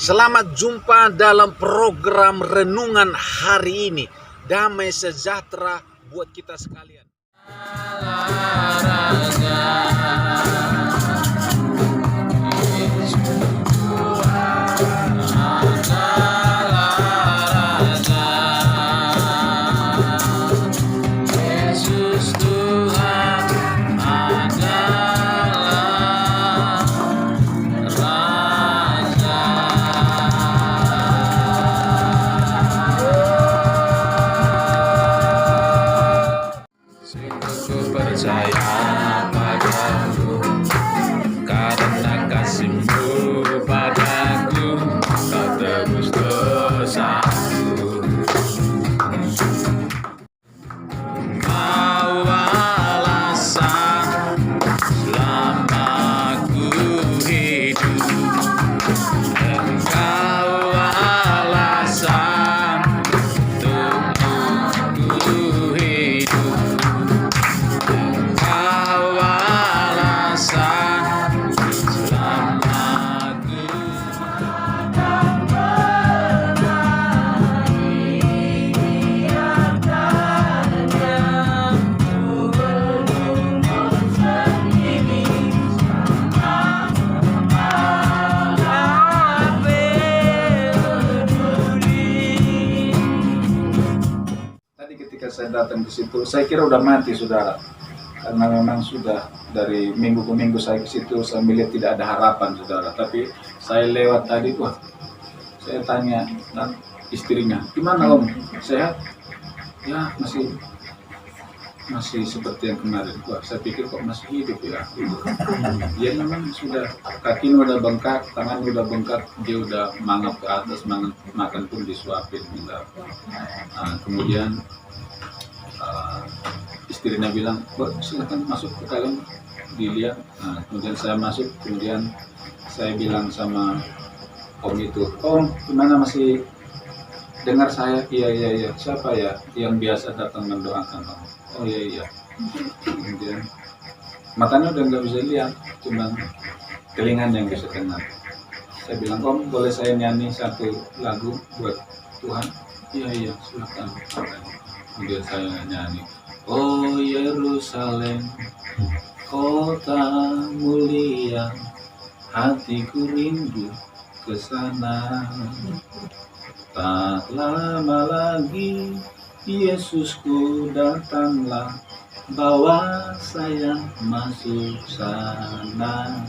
Selamat jumpa dalam program renungan hari ini. Damai sejahtera buat kita sekalian. Percaya padamu karena kasih-Mu padaku, Kau tebus dosaku. Kau alasan selama ku hidup, dan Kau alasan untuk ku hidup. Ketika saya datang ke situ, saya kira udah mati, saudara, karena memang sudah dari minggu ke minggu saya ke situ, saya melihat tidak ada harapan, saudara. Tapi saya lewat tadi, wah, saya tanya istrinya, gimana Om, sehat? Ya masih seperti yang kemarin. Wah, saya pikir kok masih hidup ya. Ya memang sudah, kakinya udah bengkak, tangan udah bengkak, dia udah mangap ke atas, makan pun disuapin. Kemudian istrinya bilang, silakan masuk ke dalam dilihat. Kemudian saya masuk, kemudian saya bilang sama Om itu, Om, gimana, masih dengar saya? Iya. Siapa ya yang biasa datang mendoakan Om? Oh iya. Kemudian matanya udah nggak bisa lihat, cuma telinganya yang bisa dengar. Saya bilang, Om, boleh saya nyanyi satu lagu buat Tuhan? Iya, silakan. Kemudian saya nyanyi, Oh Yerusalem, kota mulia, hatiku rindu ke sana. Tak lama lagi Yesusku datanglah, bawa saya masuk sana.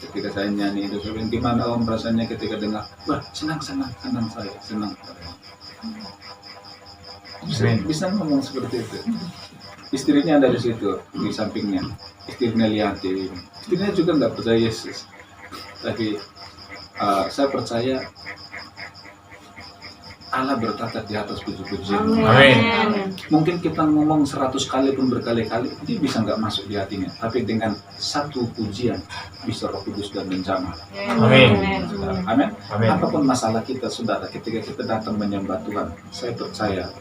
Ketika saya nyanyi itu, saya bilang, gimana Om rasanya ketika dengar? Wah, senang saya. Bisa ngomong seperti itu. Istrinya ada di situ, di sampingnya. Istrinya lihat TV. Istrinya juga nggak percaya Yesus. Tapi saya percaya Allah bertata di atas puji-pujian. Amin. Mungkin kita ngomong 100 kali pun berkali-kali, dia bisa nggak masuk di hatinya. Tapi dengan satu pujian bisa Roh Kudus dan menjamah. Amin. Amin. Amin. Apapun masalah kita, saudara, ketika kita datang menyembah Tuhan, saya percaya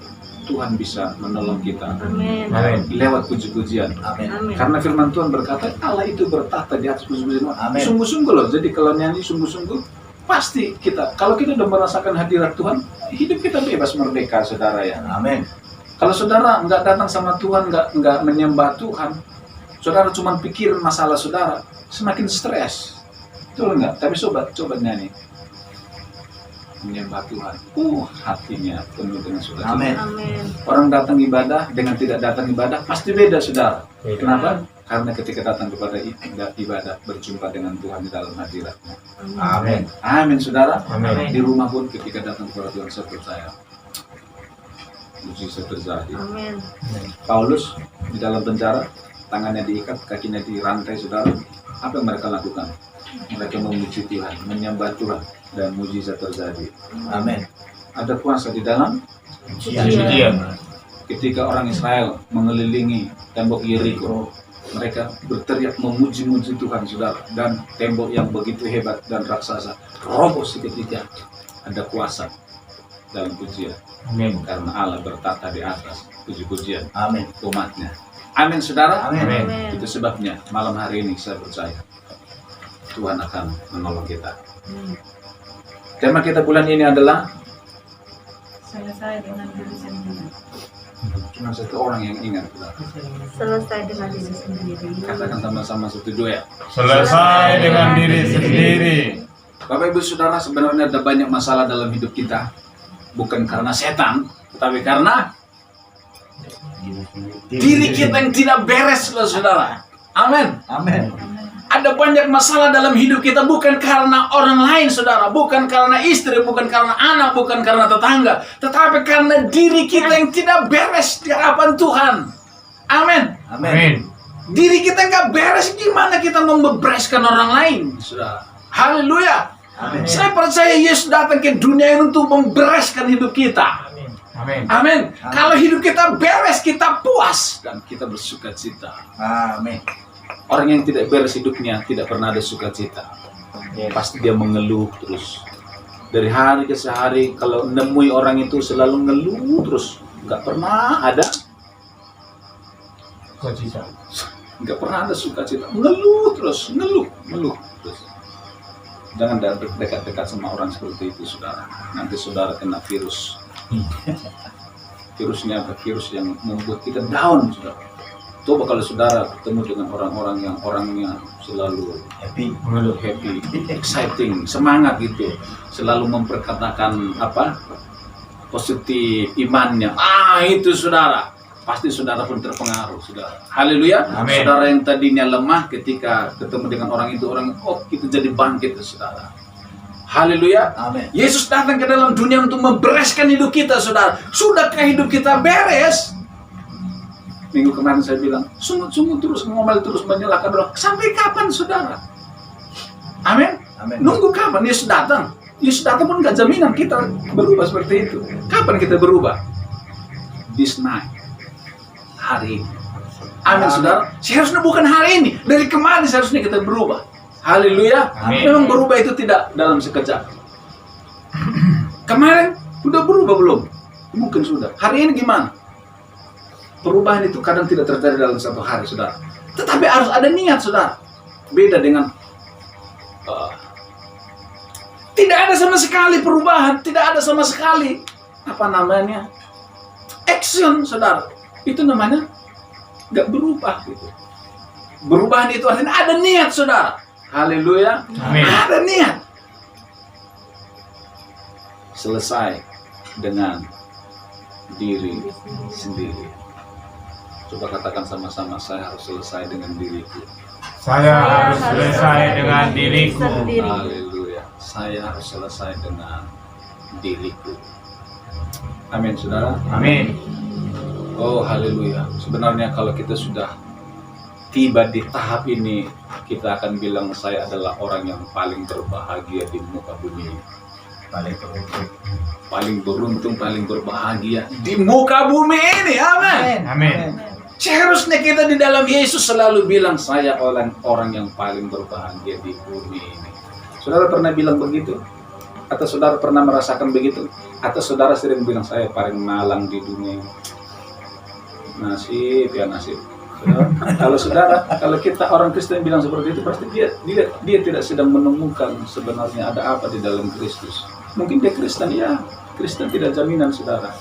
Tuhan bisa menolong kita. Amin. Lewat puji-pujian. Amin. Karena firman Tuhan berkata, Allah itu bertata di atas puji-pujian. Amin. Sungguh-sungguh loh. Jadi kalau nyanyi sungguh-sungguh, pasti kita, kalau kita udah merasakan hadirat Tuhan, hidup kita bebas merdeka, saudara ya. Amin. Kalau saudara nggak datang sama Tuhan, nggak menyembah Tuhan, saudara cuma pikir masalah saudara, semakin stres. Betul nggak? Tapi coba nyanyi. Menyembah Tuhan, hatinya penuh dengan sukacita. Amin. Orang datang ibadah dengan tidak datang ibadah pasti beda, saudara. Beda. Kenapa? Karena ketika datang kepada ibadah, berjumpa dengan Tuhan di dalam hadirat-Nya. Amin, saudara. Amin. Di rumah pun ketika datang kepada Tuhan, saya percaya mujizat terjadi. Paulus di dalam penjara, tangannya diikat, kakinya dirantai, saudara. Apa yang mereka lakukan? Mereka memuji Tuhan, menyembah Tuhan, dan mujizat terjadi. Amin. Ada kuasa di dalam Pujian. ketika orang Israel mengelilingi tembok Yeriko, mereka berteriak memuji-muji Tuhan, saudara, dan tembok yang begitu hebat dan raksasa roboh seketika. Ada kuasa dalam pujian. Amin. Karena Allah bertata di atas puji-pujian Amin. umatnya. Amin, saudara. Amin. Itu sebabnya malam hari ini saya percaya Tuhan akan menolong kita. Tema kita bulan ini adalah Selesai dengan diri sendiri. cuma satu orang yang ingat. Saudara. Selesai dengan diri sendiri. Katakan sama-sama 1, 2 ya. Selesai dengan diri sendiri. Bapak Ibu Saudara, sebenarnya ada banyak masalah dalam hidup kita. Bukan karena setan, tetapi karena diri kita yang tidak beres, loh, saudara. Amin. Amin. Ada banyak masalah dalam hidup kita bukan karena orang lain, saudara. Bukan karena istri, bukan karena anak, bukan karena tetangga. Tetapi karena diri kita yang tidak beres di hadapan Tuhan. Amin. Amin. Diri kita nggak beres, gimana kita membereskan orang lain, saudara? Haleluya. Amin. Saya percaya Yesus datang ke dunia ini untuk membereskan hidup kita. Amin. Amin. Kalau hidup kita beres, kita puas dan kita bersuka cita. Amin. Orang yang tidak beres hidupnya tidak pernah ada sukacita. Pasti dia mengeluh terus. Dari hari ke hari, kalau nemui orang itu selalu ngeluh terus, nggak pernah ada, nggak pernah ada sukacita. Ngeluh terus, ngeluh terus. Jangan dekat-dekat sama orang seperti itu, saudara. Nanti saudara kena virus. Virusnya apa? Virus yang membuat kita down, saudara. Coba kalau saudara ketemu dengan orang-orang yang orangnya selalu Happy. exciting, semangat gitu, selalu memperkatakan apa? Positif imannya. Itu saudara, pasti saudara pun terpengaruh, saudara. Haleluya. Amin. Saudara yang tadinya lemah ketika ketemu dengan orang itu itu jadi bangkit, saudara. Haleluya. Amin. Yesus datang ke dalam dunia untuk membereskan hidup kita, saudara. Sudahkah hidup kita beres? Minggu kemarin saya bilang, sungguh-sungguh terus ngomel terus menyalahkan doa. Sampai kapan, saudara? Amin. Amin. Nunggu kapan Yesus datang? Yesus datang pun nggak jaminan kita berubah seperti itu. Kapan kita berubah? This night. Hari ini. Amin, saudara. Seharusnya bukan hari ini. Dari kemarin seharusnya kita berubah. Haleluya. Amin. Memang berubah itu tidak dalam sekejap. Kemarin udah berubah belum? Mungkin sudah. Hari ini gimana? Perubahan itu kadang tidak terjadi dalam satu hari, saudara. Tetapi harus ada niat, saudara. Beda dengan tidak ada sama sekali perubahan, tidak ada sama sekali apa namanya action, saudara. Itu namanya nggak berubah gitu. Perubahan itu artinya ada niat, saudara. Haleluya. Amin. Ada niat. Selesai dengan diri sendiri. Coba katakan sama-sama, saya harus selesai dengan diriku. Saya harus selesai dengan diriku. Haleluya. Saya harus selesai dengan diriku. Amin, saudara. Amin. Oh, haleluya. Sebenarnya kalau kita sudah tiba di tahap ini, kita akan bilang saya adalah orang yang paling berbahagia di muka bumi. Paling beruntung, paling berbahagia di muka bumi ini. Amin. Amin. Seharusnya kita di dalam Yesus selalu bilang saya orang yang paling berbahagia di bumi ini. Saudara pernah bilang begitu? Atau saudara pernah merasakan begitu? Atau saudara sering bilang saya paling malang di dunia ini? Nasib ya nasib. Kalau kita orang Kristen bilang seperti itu, pasti dia tidak sedang menemukan sebenarnya ada apa di dalam Kristus. Mungkin dia Kristen, ya Kristen tidak jaminan, saudara.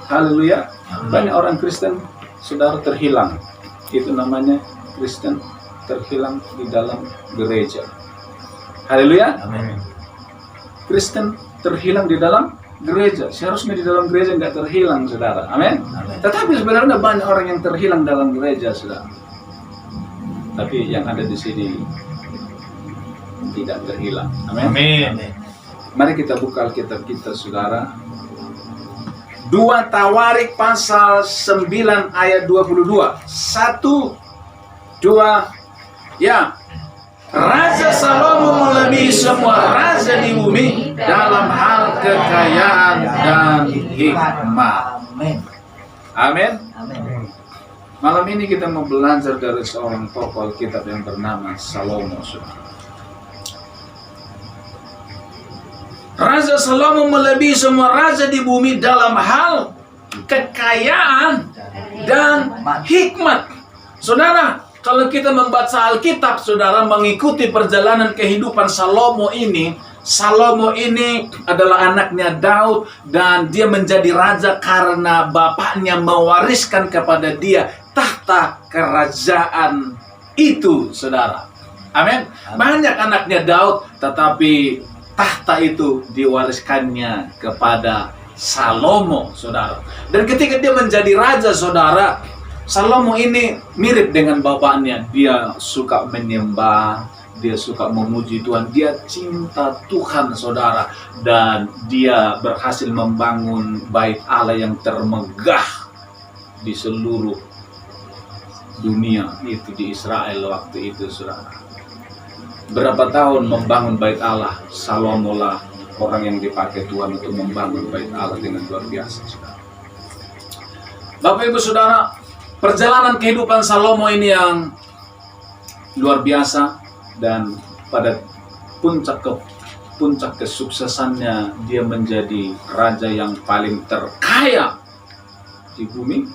Haleluya. Banyak orang Kristen, saudara, terhilang. Itu namanya Kristen terhilang di dalam gereja. Haleluya. Amin. Kristen terhilang di dalam gereja. Seharusnya di dalam gereja nggak terhilang, saudara. Amin. Amin. Tetapi sebenarnya banyak orang yang terhilang dalam gereja, saudara. Tapi yang ada di sini tidak terhilang. Amin. Amin. Mari kita buka Alkitab kita, saudara. 2 Tawarik pasal 9 ayat 22. 1, 2, ya. Raja Salomo melebihi semua raja di bumi dalam hal kekayaan dan hikmat. Amin. Amin. Amin. Malam ini kita mau belajar dari seorang tokoh Alkitab yang bernama Salomo, saudara. Raja Salomo melebihi semua raja di bumi dalam hal kekayaan dan hikmat. Saudara, kalau kita membaca Alkitab, saudara, mengikuti perjalanan kehidupan Salomo ini adalah anaknya Daud, dan dia menjadi raja karena bapaknya mewariskan kepada dia tahta kerajaan itu, saudara. Amin. Banyak anaknya Daud, tetapi tahta itu diwariskannya kepada Salomo, saudara. Dan ketika dia menjadi raja, saudara, Salomo ini mirip dengan bapaknya. Dia suka menyembah, dia suka memuji Tuhan, dia cinta Tuhan, saudara. Dan dia berhasil membangun bait Allah yang termegah di seluruh dunia, itu di Israel waktu itu, saudara. Berapa tahun membangun bait Allah, Salomo lah orang yang dipakai Tuhan untuk membangun bait Allah dengan luar biasa, saudara. Bapak Ibu Saudara, perjalanan kehidupan Salomo ini yang luar biasa, dan pada puncak kesuksesannya dia menjadi raja yang paling terkaya di bumi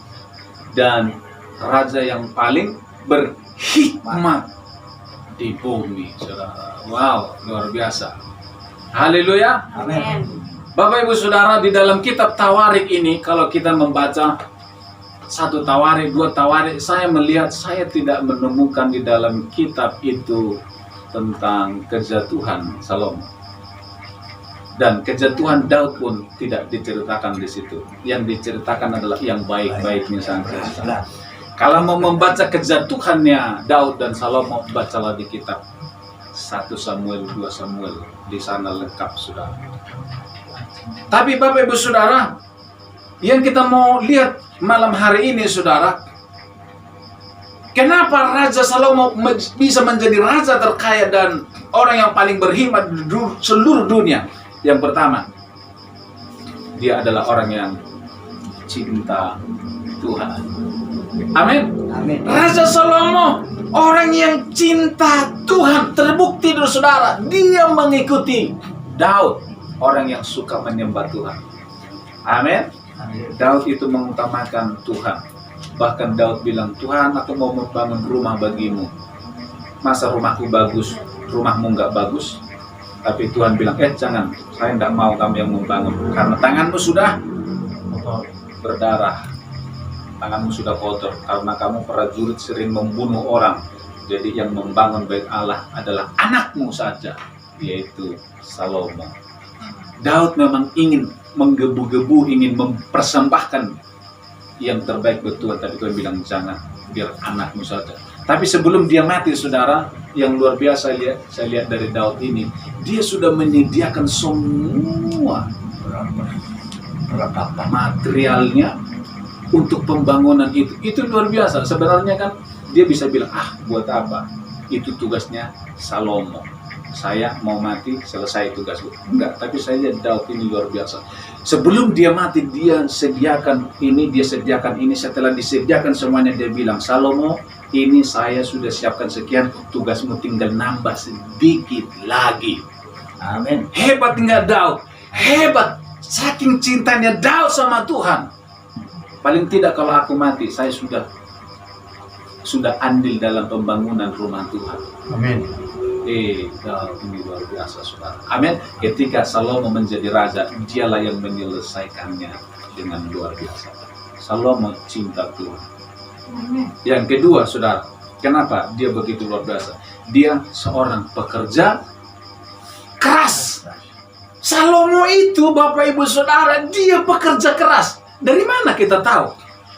dan raja yang paling berhikmat di bumi, saudara. Wow, luar biasa. Haleluya. Amin. Bapak Ibu Saudara, di dalam kitab Tawarik ini, kalau kita membaca 1 Tawarik, 2 Tawarik, saya melihat saya tidak menemukan di dalam kitab itu tentang kejatuhan Salomo. Dan kejatuhan Daud pun tidak diceritakan di situ. Yang diceritakan adalah yang baik-baiknya saja. Kalau mau membaca kejatuhannya Daud dan Salomo, bacalah di kitab 1 Samuel, 2 Samuel. Di sana lengkap, saudara. Tapi Bapak Ibu Saudara, yang kita mau lihat malam hari ini, saudara, kenapa Raja Salomo bisa menjadi raja terkaya dan orang yang paling berhikmat di seluruh dunia? Yang pertama, dia adalah orang yang cinta Tuhan. Amin. Amin. Raja Salomo, orang yang cinta Tuhan, terbukti dari saudara, dia mengikuti Daud, orang yang suka menyembah Tuhan. Amin. Daud itu mengutamakan Tuhan. Bahkan Daud bilang, Tuhan, aku mau membangun rumah bagimu. Masa rumahku bagus, rumahmu nggak bagus? Tapi Tuhan bilang, jangan, saya tidak mau kamu yang membangun. Karena tanganmu sudah berdarah. Tanganmu sudah kotor karena kamu prajurit sering membunuh orang. Jadi yang membangun bait Allah adalah anakmu saja, yaitu Salomo. Daud memang ingin menggebu-gebu, ingin mempersembahkan yang terbaik buat Tuhan, tapi Tuhan bilang jangan, biar anakmu saja. Tapi sebelum dia mati, saudara, yang luar biasa saya lihat dari Daud ini, dia sudah menyediakan semua materialnya untuk pembangunan itu. Itu luar biasa. Sebenarnya kan dia bisa bilang, buat apa? Itu tugasnya Salomo. Saya mau mati, selesai tugasku. Enggak, tapi saya lihat Daud ini luar biasa. Sebelum dia mati, dia sediakan ini, dia sediakan ini. Setelah disediakan semuanya, dia bilang, Salomo, ini saya sudah siapkan sekian, tugasmu tinggal nambah sedikit lagi. Amin. Hebat tinggal Daud. Hebat. Saking cintanya Daud sama Tuhan. Paling tidak kalau aku mati, saya sudah andil dalam pembangunan rumah Tuhan. Amin. Daud ini luar biasa, saudara. Amin. Ketika Salomo menjadi raja, dialah yang menyelesaikannya dengan luar biasa. Salomo cinta Tuhan. Yang kedua, saudara, kenapa dia begitu luar biasa? Dia seorang pekerja keras. Salomo itu, Bapak Ibu Saudara, dia pekerja keras. Dari mana kita tahu?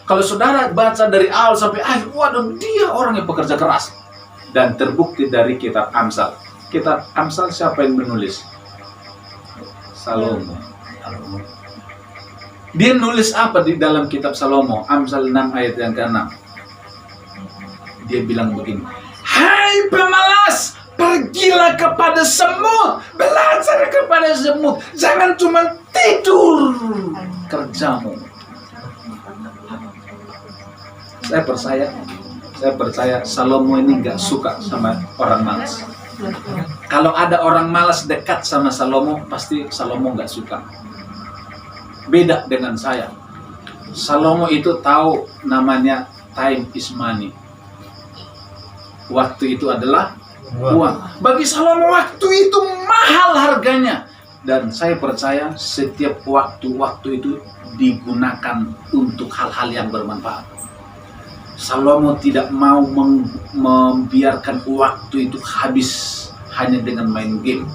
Kalau saudara baca dari awal sampai akhir, waduh, dia orang yang pekerja keras. Dan terbukti dari kitab Amsal. Kitab Amsal siapa yang menulis? Salomo. Dia nulis apa di dalam kitab Salomo? Amsal 6 ayat yang ke-6. Dia bilang begini, hai pemalas, pergilah kepada semut, belajar kepada semut, jangan cuma tidur kerjamu. Saya percaya Salomo ini nggak suka sama orang malas. Kalau ada orang malas dekat sama Salomo, pasti Salomo nggak suka. Beda dengan saya. Salomo itu tahu namanya time is money. waktu itu adalah uang. Bagi Salomo waktu itu mahal harganya. Dan saya percaya setiap waktu itu digunakan untuk hal-hal yang bermanfaat. Salomo tidak mau membiarkan waktu itu habis hanya dengan main game.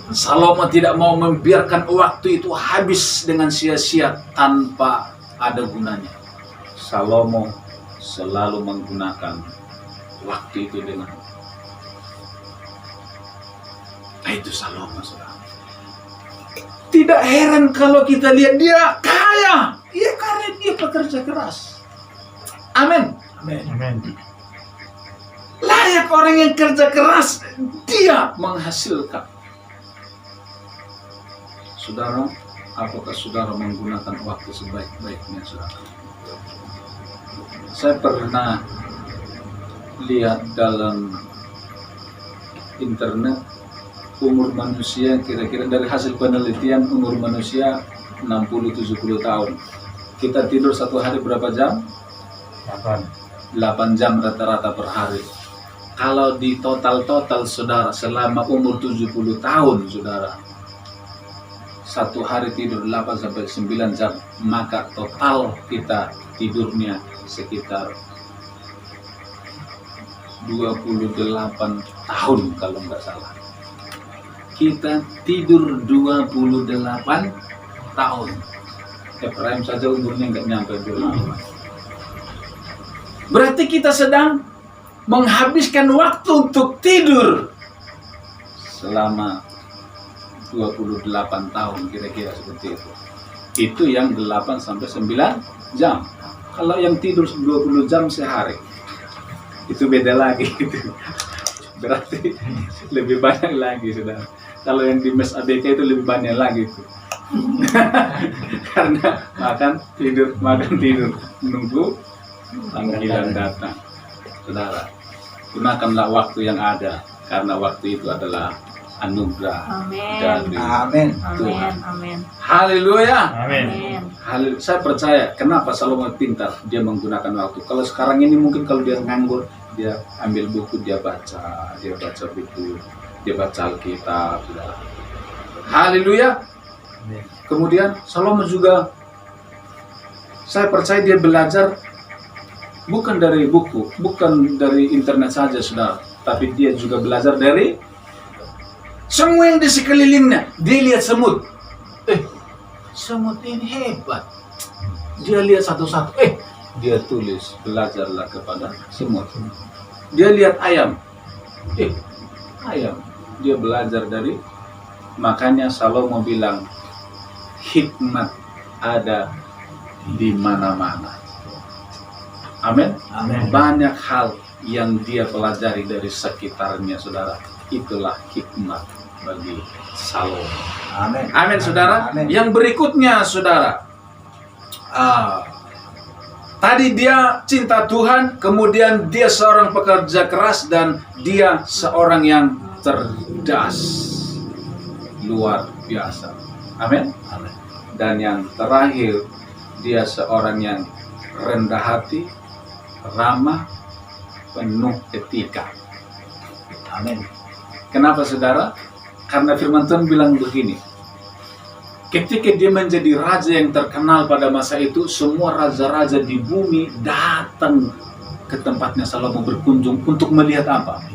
Salomo tidak mau membiarkan waktu itu habis dengan sia-sia tanpa ada gunanya. Salomo selalu menggunakan waktu itu dengan itu Salomo, saudara. Tidak heran kalau kita lihat dia kaya. Iya, karena dia pekerja keras. Amin. Amin. Layak orang yang kerja keras, dia menghasilkan. Saudara, apakah saudara menggunakan waktu sebaik-baiknya, saudara? Saya pernah lihat dalam internet umur manusia, kira-kira dari hasil penelitian umur manusia 60-70 tahun. Kita tidur satu hari berapa jam? 8 jam rata-rata per hari. Kalau di total saudara selama umur 70 tahun saudara, satu hari tidur 8-9 jam, maka total kita tidurnya sekitar 28 tahun kalau nggak salah. Kita tidur 28 tahun. Ibrahim saja umurnya nggak nyampe 28. Berarti kita sedang menghabiskan waktu untuk tidur selama 28 tahun kira-kira seperti itu. Itu yang 8-9 jam. Kalau yang tidur 20 jam sehari, itu beda lagi gitu. Berarti lebih banyak lagi, saudara. Kalau yang di mes ABK itu lebih banyak lagi itu. Karena makan tidur, menunggu panggilan datang. Saudara, gunakanlah waktu yang ada, karena waktu itu adalah anugerah dari Tuhan. Amin. Haleluya. Amin. Saya percaya kenapa Salomo pintar, dia menggunakan waktu. Kalau sekarang ini mungkin kalau dia nganggur, dia ambil buku, dia baca buku, dia baca Alkitab. Haleluya. Kemudian Salomo juga, saya percaya dia belajar bukan dari buku, bukan dari internet saja, saudara, tapi dia juga belajar dari semua yang di sekelilingnya. Dia lihat semut, semut ini hebat. Dia lihat satu-satu, dia tulis, belajarlah kepada semut. Dia lihat ayam, ayam, dia belajar dari. Makanya Salomo bilang, hikmat ada di mana-mana. Amin. Banyak hal yang dia pelajari dari sekitarnya, saudara. Itulah hikmat bagi Salomo. Amin, saudara. Yang berikutnya, saudara. Tadi dia cinta Tuhan, kemudian dia seorang pekerja keras, dan dia seorang yang cerdas. Luar biasa. Amin. Dan yang terakhir, dia seorang yang rendah hati, ramah, penuh etika. Amin. Kenapa, saudara? Karena firman Tuhan bilang begini, ketika dia menjadi raja yang terkenal pada masa itu, semua raja-raja di bumi datang ke tempatnya Salomo berkunjung untuk melihat apa?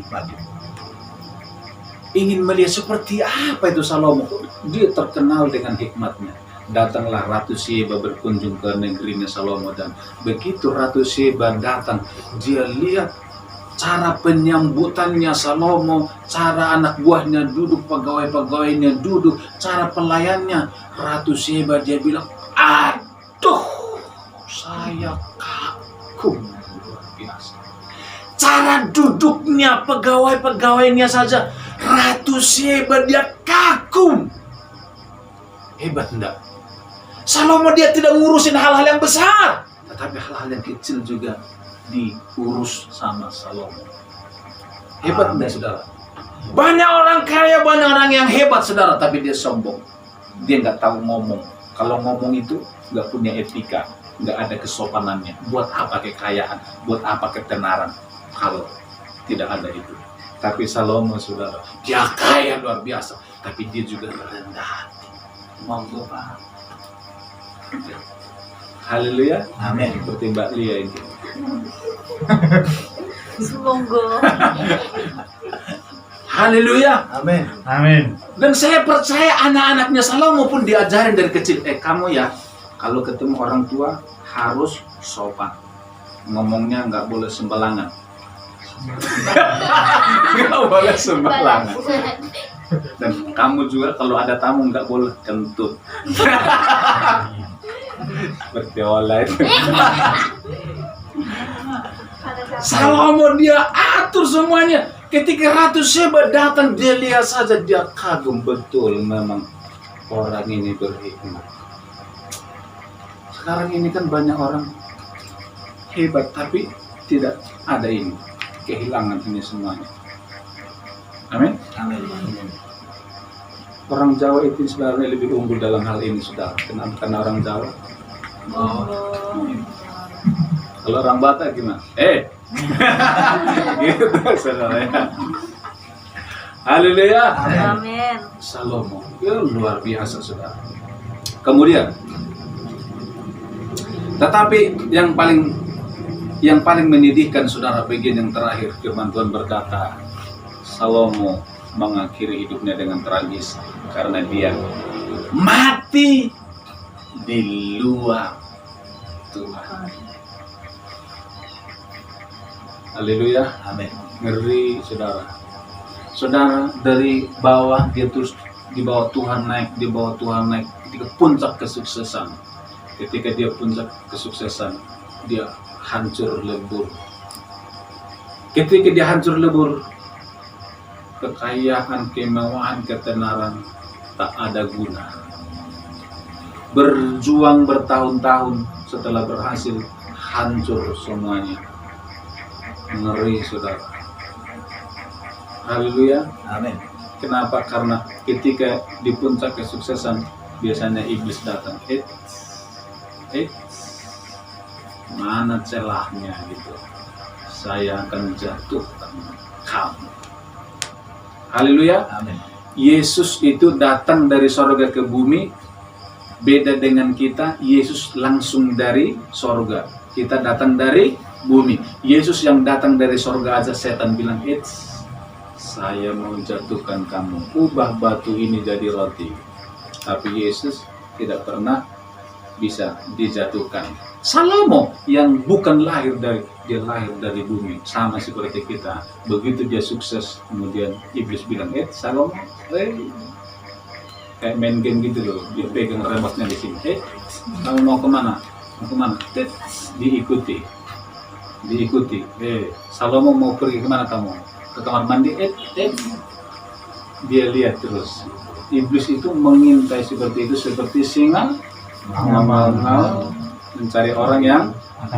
Ingin melihat seperti apa itu Salomo. Dia terkenal dengan hikmatnya. Datanglah Ratu Sheba berkunjung ke negerinya Salomo, dan begitu Ratu Sheba datang, dia lihat cara penyambutannya Salomo, cara anak buahnya duduk, pegawai-pegawainya duduk, cara pelayannya. Ratu Sheba dia bilang, aduh, saya kagum luar biasa. Cara duduknya pegawai-pegawainya saja, Ratu Sheba dia kagum. Hebat enggak? Salomo dia tidak ngurusin hal-hal yang besar, tetapi hal-hal yang kecil juga diurus sama Salomo. Hebat enggak, saudara? Banyak orang kaya, banyak orang yang hebat, saudara, tapi dia sombong. Dia nggak tahu ngomong. Kalau ngomong itu nggak punya etika, nggak ada kesopanannya. Buat apa kekayaan? Buat apa ketenaran? kalau tidak ada itu. Tapi Salomo, saudara, dia kaya luar biasa, tapi dia juga rendah hati. Monggo Pak. Haleluya. Amin. Seperti Mbak Lia ini. Semoga. Haleluya. Amin. Amin. Dan saya percaya anak-anaknya Salomo pun diajarin dari kecil. Kamu ya, kalau ketemu orang tua harus sopan. Ngomongnya nggak boleh sembarangan. Nggak boleh sembarangan. Dan kamu juga kalau ada tamu nggak boleh kentut. Seperti oleh. Salomo dia atur semuanya. Ketika Ratu Sheba datang, dia lihat saja, dia kagum betul, memang orang ini berhikmat. Sekarang ini kan banyak orang hebat, tapi tidak ada ini, kehilangan ini semuanya. Amin. Amin. Orang Jawa itu sebenarnya lebih unggul dalam hal ini, saudara. Kenapa? Karena orang Jawa. Kalau orang Batak gimana? Gitu, saudara ya. Haleluya. Amin. Salomo, luar biasa, saudara. Kemudian, tetapi yang paling menyedihkan, saudara, bagian yang terakhir, firman Tuhan berkata, Salomo mengakhiri hidupnya dengan tragis karena dia mati di luar Tuhan. Haleluya. Amin. Ngeri, saudara. Saudara, dari bawah dia terus di bawah Tuhan naik, di bawah Tuhan naik, ketika puncak kesuksesan. Ketika dia puncak kesuksesan, dia hancur lebur. Ketika dia hancur lebur, kekayaan, kemewahan, ketenaran tak ada guna. Berjuang bertahun-tahun, setelah berhasil, hancur semuanya. Ngeri, saudara. Haleluya. Amin. Kenapa? Karena ketika di puncak kesuksesan, biasanya iblis datang. Mana celahnya gitu. Saya akan jatuhkan kamu. Haleluya. Amin. Yesus itu datang dari sorga ke bumi. Beda dengan kita, Yesus langsung dari sorga. Kita datang dari bumi. Yesus yang datang dari sorga aja, setan bilang, saya mau jatuhkan kamu. Ubah batu ini jadi roti. Tapi Yesus tidak pernah bisa dijatuhkan. Salomo yang bukan lahir dari bumi, sama seperti kita. Begitu dia sukses, kemudian iblis bilang, Salomo, kayak main game gitu loh. Dia pegang remote-nya di sini. Kamu mau kemana? Mau kemana? Diikuti. Salomo mau pergi kemana kamu? Ke kamar mandi. Dia lihat terus. Iblis itu mengintai seperti itu, seperti singa mengamal mencari orang yang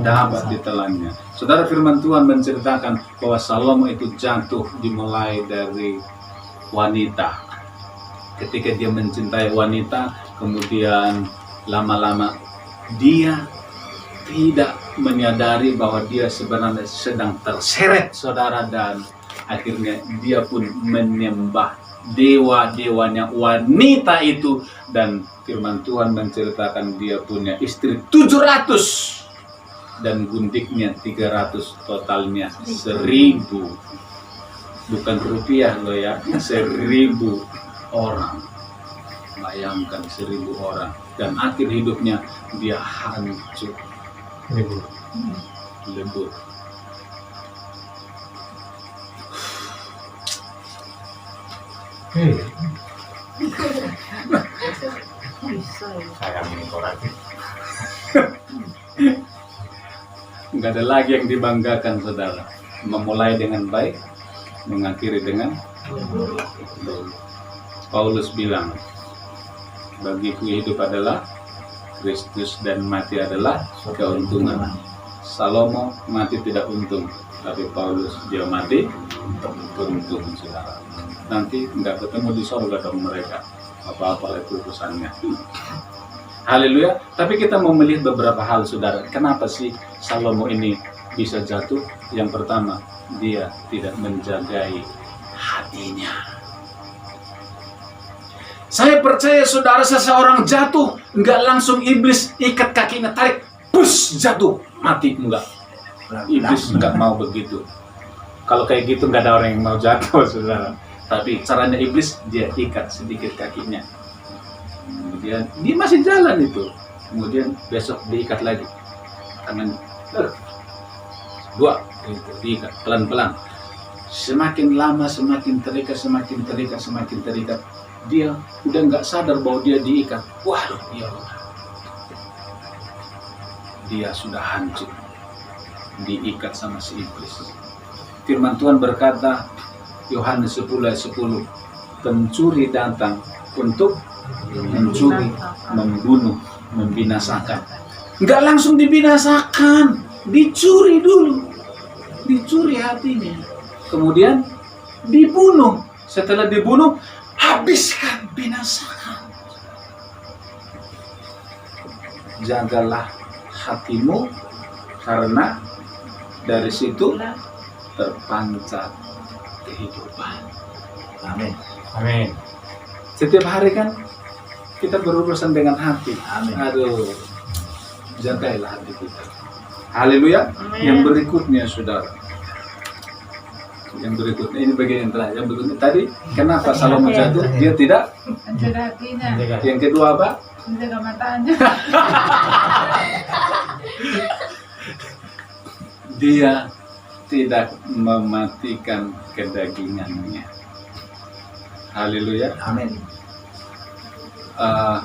dapat ditelannya. Saudara, firman Tuhan menceritakan bahwa Salomo itu jatuh dimulai dari wanita. Ketika dia mencintai wanita, kemudian lama-lama dia tidak menyadari bahwa dia sebenarnya sedang terseret, saudara, dan akhirnya dia pun menyembah dewa-dewanya wanita itu. Dan firman Tuhan menceritakan dia punya istri 700 dan gundiknya 300, totalnya 1000. Bukan rupiah loh ya, 1000 orang. Bayangkan 1000 orang. Dan akhir hidupnya dia hancur lebur. Sayang ini koratif. Nggak ada lagi yang dibanggakan, saudara. Memulai dengan baik, mengakhiri dengan buruk. Paulus bilang, bagiku hidup adalah Kristus dan mati adalah keuntungan. Salomo mati tidak untung, tapi Paulus dia mati untung, saudara. Nanti nggak ketemu di surga dong mereka. Apa-apa itu urusannya. Haleluya. Tapi kita mau melihat beberapa hal, saudara. Kenapa sih Salomo ini bisa jatuh? Yang pertama, dia tidak menjagai hatinya. Saya percaya saudara, seseorang jatuh, nggak langsung iblis ikat kakinya, tarik, pus, jatuh, mati, enggak. Iblis nggak mau begitu. Kalau kayak gitu nggak ada orang yang mau jatuh, saudara. Tapi caranya iblis, dia ikat sedikit kakinya. Kemudian dia masih jalan itu. Kemudian besok diikat lagi. Tangan, dua, itu diikat pelan-pelan. Semakin lama semakin terikat, semakin terikat, semakin terikat. Dia udah nggak sadar bahwa dia diikat. Waduh, dia sudah hancur, diikat sama si iblis. Firman Tuhan berkata, Yohanes 10:10, pencuri datang untuk mencuri, membunuh, membinasakan. Nggak langsung dibinasakan, dicuri dulu, dicuri hatinya, kemudian dibunuh. Setelah dibunuh, habiskan, binasakan. Jagalah hatimu, karena dari situ terpancar kehidupan. Amin. Amin. Setiap hari kan kita berurusan dengan hati. Amin. Aduh, jagailah hati kita. Haleluya. Amin. Yang berikutnya, saudara. Yang berikutnya, ini bagian yang terakhir. Yang berikutnya tadi, kenapa Salomo jatuh? Dia tidak. Menjaga hatinya, Yang kedua apa? menjaga matanya. Dia tidak mematikan kedagingannya. Haleluya. Amin.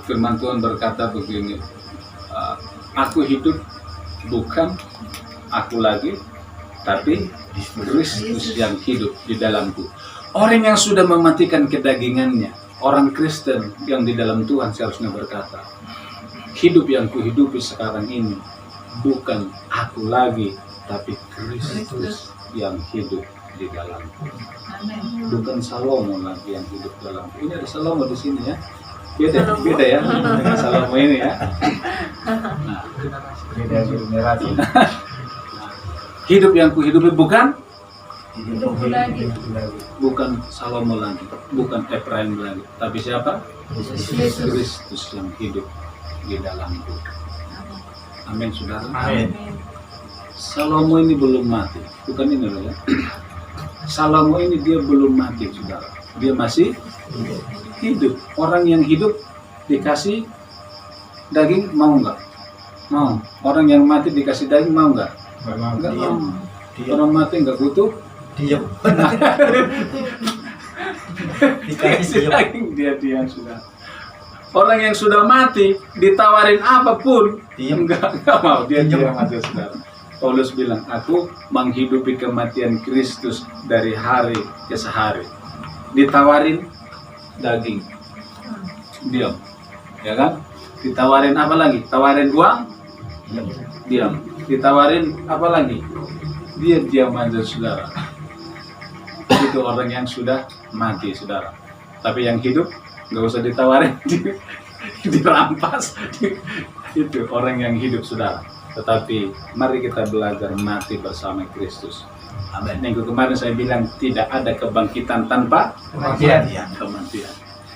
Firman Tuhan berkata begini, aku hidup bukan aku lagi, tapi Kristus yang hidup di dalamku. Orang yang sudah mematikan kedagingannya, orang Kristen yang di dalam Tuhan seharusnya berkata, hidup yang kuhidupi sekarang ini bukan aku lagi, tapi Kristus yang hidup di dalamku. Amin. Bukan Salomo lagi yang hidup dalamku. Ini ada Salomo di sini ya. Beda ya dengan Salomo ini ya. Nah, Beda generasi. hidup yang kuhidupi bukan Hidupku lagi. bukan Salomo lagi, bukan Efraim lagi, tapi siapa? Yesus. Kristus yang hidup di dalamku. Amin, saudara. Amin. Salomo ini belum mati, bukan ini loh ya. Salomo ini dia belum mati, saudara. Dia masih hidup. Orang yang hidup dikasih daging mau nggak? Mau. Orang yang mati dikasih daging mau nggak? Nggak mau. Orang mati nggak butuh. Diam. Dikasih daging dia sudah. Orang yang sudah mati ditawarin apapun, Diam. nggak mau. Dia aja, saudara. Paulus bilang, aku menghidupi kematian Kristus dari hari ke hari. Ditawarin daging, diam, ya kan? Ditawarin apa lagi? Tawarin uang, diam. Ditawarin apa lagi? Dia diam aja, saudara. Itu orang yang sudah mati, saudara. Tapi yang hidup nggak usah ditawarin, dirampas. Itu orang yang hidup, saudara. Tetapi mari kita belajar mati bersama Kristus. Amin. Minggu kemarin saya bilang tidak ada kebangkitan tanpa Kematian. kematian.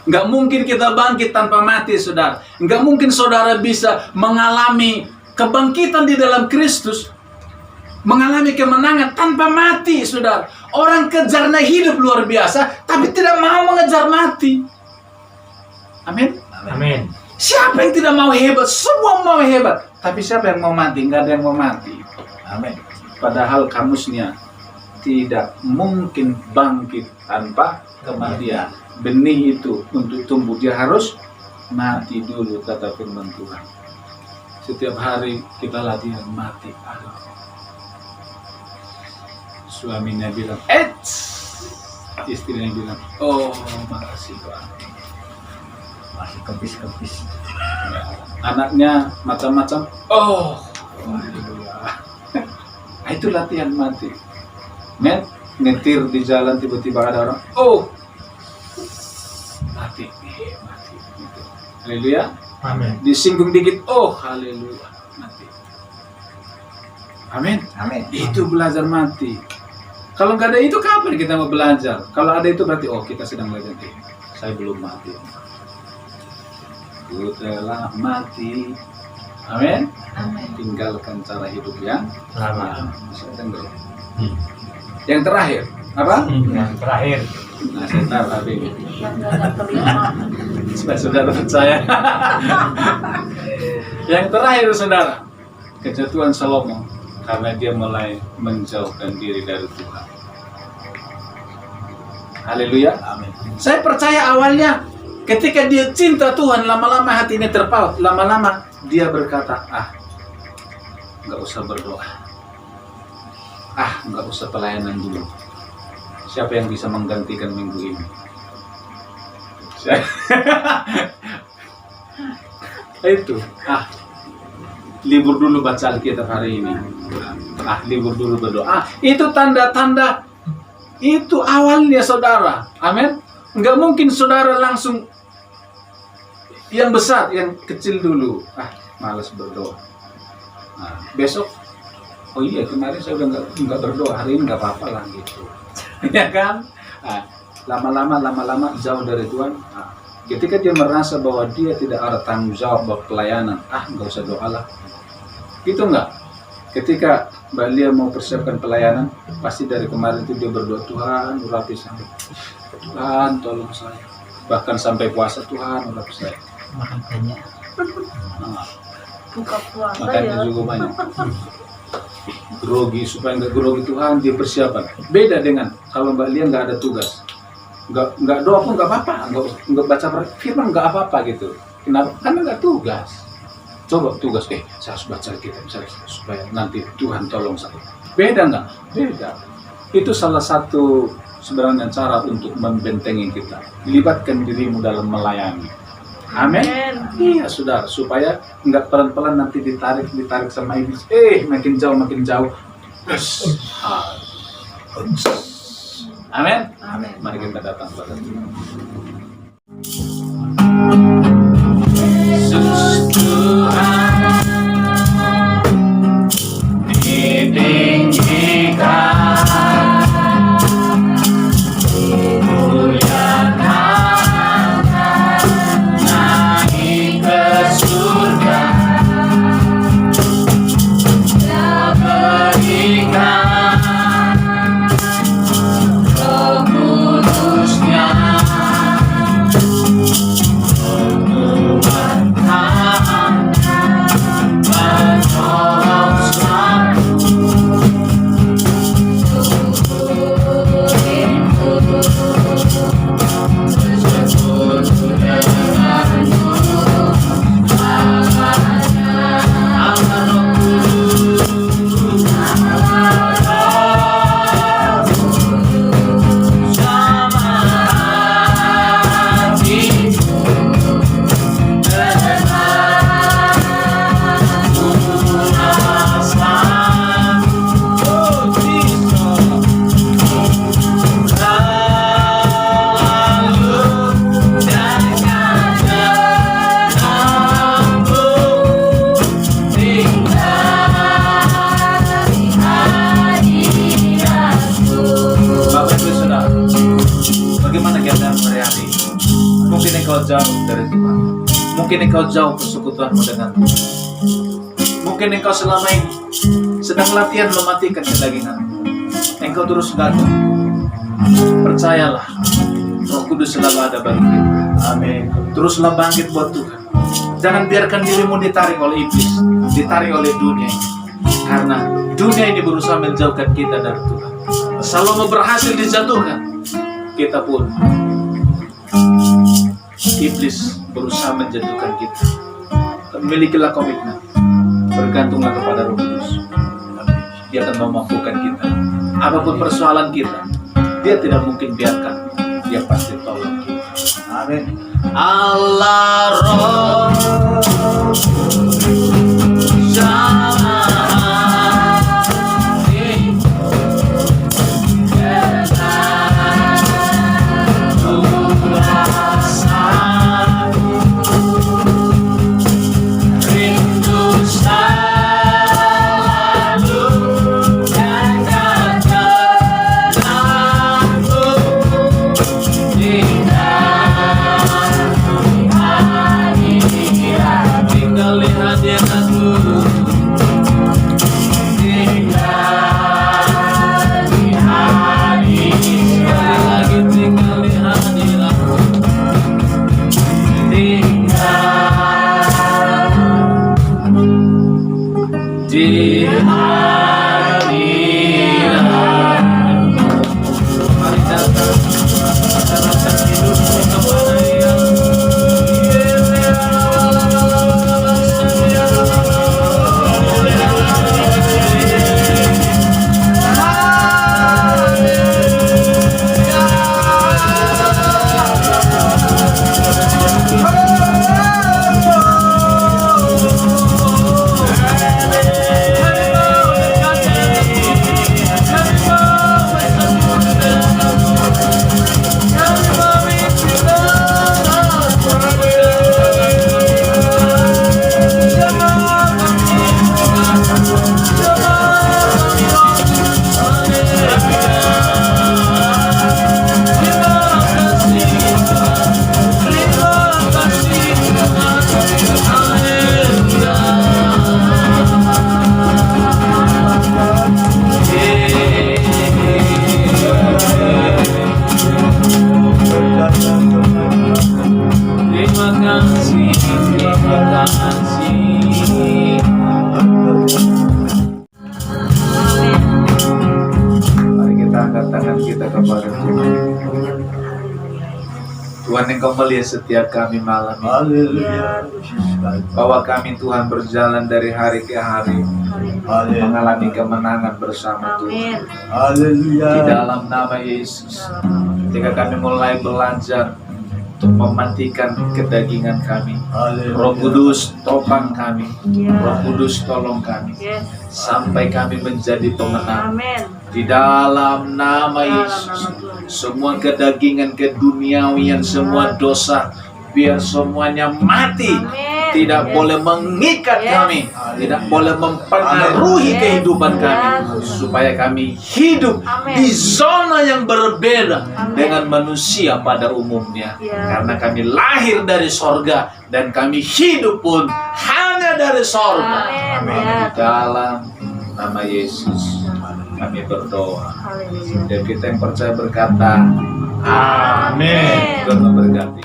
Nggak mungkin kita bangkit tanpa mati, saudara. Nggak mungkin saudara bisa mengalami kebangkitan di dalam Kristus, mengalami kemenangan tanpa mati, saudara. Orang kejarnya hidup luar biasa, tapi tidak mau mengejar mati. Amin. Amin. Siapa yang tidak mau hebat? Semua mau hebat. Tapi siapa yang mau mati? Nggak ada yang mau mati. Amin. Padahal kamusnya tidak mungkin bangkit tanpa kematian. Benih itu untuk tumbuh dia harus mati dulu, kata firman Tuhan. Setiap hari kita latihan mati. Aduh. Suaminya bilang, istrinya bilang, oh makasih Pak. Masih kempis-kempis. Ya. Anaknya macam-macam. Oh, haleluya. Nah, itu latihan mati. Men, nyetir di jalan tiba-tiba ada orang. Oh, mati, mati. Gitu. Haleluya. Amin. Disinggung dikit. Oh, haleluya. Mati. Amin. Amin. Itu belajar mati. Kalau nggak ada itu kapan kita mau belajar? Kalau ada itu berarti kita sedang belajar. Saya belum mati. Ku telah mati. Amin. Amin. Tinggalkan cara hidup yang Lama. Saya dengar. Yang terakhir apa? Yang terakhir. Nah, saya tahu hari ini. Yang gak terlihat. Supaya saudara percaya. Yang terakhir saudara, kejatuhan Salomo karena dia mulai menjauhkan diri dari Tuhan. Haleluya. Amin. Saya percaya awalnya ketika dia cinta Tuhan, lama-lama hatinya terpaut. Lama-lama dia berkata, nggak usah berdoa. Nggak usah pelayanan dulu. Siapa yang bisa menggantikan minggu ini? Itu. Libur dulu baca Alkitab hari ini. Libur dulu berdoa. Itu tanda-tanda. Itu awalnya saudara. Amin. Nggak mungkin saudara langsung yang besar, yang kecil dulu. Malas berdoa. Besok, kemarin saya udah nggak berdoa, hari ini nggak apa-apa lah gitu. Ya kan? Lama-lama jauh dari Tuhan. Ketika dia merasa bahwa dia tidak ada tanggung jawab buat pelayanan, nggak usah doa lah. Gitu nggak? Ketika Mbak Lia mau persiapkan pelayanan, pasti dari kemarin itu dia berdoa, Tuhan urapi saya. Tuhan tolong saya. Bahkan sampai puasa, Tuhan urapi saya. Makanya. Buka puasa Makanya ya. juga banyak. Grogi, supaya nggak grogi Tuhan, dia persiapan. Beda dengan kalau Mbak Lia nggak ada tugas. Nggak doa pun nggak apa-apa. Nggak baca firman nggak apa-apa gitu. Kenapa? Karena nggak tugas. Coba tugas, saya harus baca kita supaya nanti Tuhan tolong saya. Beda nggak? Beda. Itu salah satu sebenarnya cara untuk membentengi kita. Libatkan dirimu dalam melayani. Amin. Iya, saudara, supaya nggak pelan-pelan nanti ditarik sama iblis. Makin jauh. Amin. Amin. Mari kita datang kepada Tuhan. Yesus Tuhan ditinggikan, dimuliakan, naik ke surga, Dia berikan Roh Kudus-Nya. Jauh dari Tuhan. Mungkin engkau jauh persekutuanmu dengan Tuhan. Mungkin engkau selama ini sedang latihan mematikan kedagingan. Engkau terus gagal. Percayalah, Roh Kudus selalu ada bagi kita. Amin. Teruslah bangkit buat Tuhan. Jangan biarkan dirimu ditarik oleh iblis, ditarik oleh dunia ini. Karena dunia ini berusaha menjauhkan kita dari Tuhan. Salomo berhasil dijatuhkan. Kita pun iblis berusaha menjatuhkan kita. Milikilah komitmen, bergantunglah kepada Roh Kudus. Dia akan memampukan kita. Apapun persoalan kita, Dia tidak mungkin biarkan. Dia pasti tolong kita. Amin. Allah Roh angkat tangan kita kepada Tuhan. Tuhan, Engkau melihat setiap kami malam ini. Bahwa kami Tuhan berjalan dari hari ke hari, mengalami kemenangan bersama Tuhan. Di dalam nama Yesus, ketika kami mulai belajar untuk mematikan kedagingan kami, Roh Kudus topang kami, Roh Kudus tolong kami, sampai kami menjadi pemenang. Di dalam nama Yesus, semua kedagingan, keduniawian, semua dosa, biar semuanya mati. Tidak boleh mengikat kami, tidak boleh mempengaruhi kehidupan kami, supaya kami hidup di zona yang berbeda dengan manusia pada umumnya. Karena kami lahir dari sorga dan kami hidup pun hanya dari sorga. Di dalam nama Yesus kami berdoa. Dan kita yang percaya berkata, Amin. Tuhan memberkati.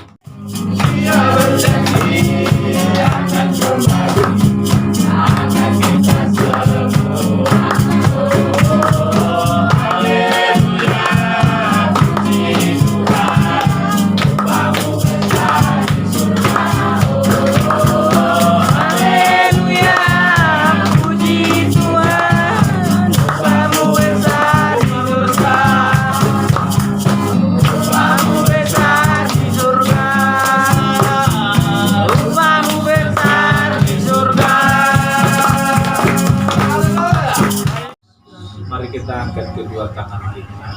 Mari kita angkat kedua tangan kita.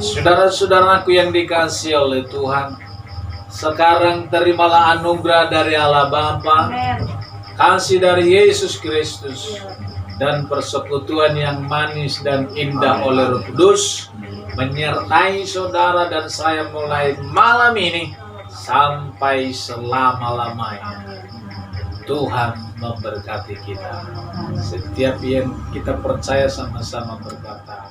Saudara-saudaraku yang dikasihi oleh Tuhan, sekarang terimalah anugerah dari Allah Bapa, kasih dari Yesus Kristus, dan persekutuan yang manis dan indah oleh Roh Kudus menyertai saudara dan saya mulai malam ini sampai selama-lamanya. Tuhan memberkati kita. Setiap yang kita percaya sama-sama berkata,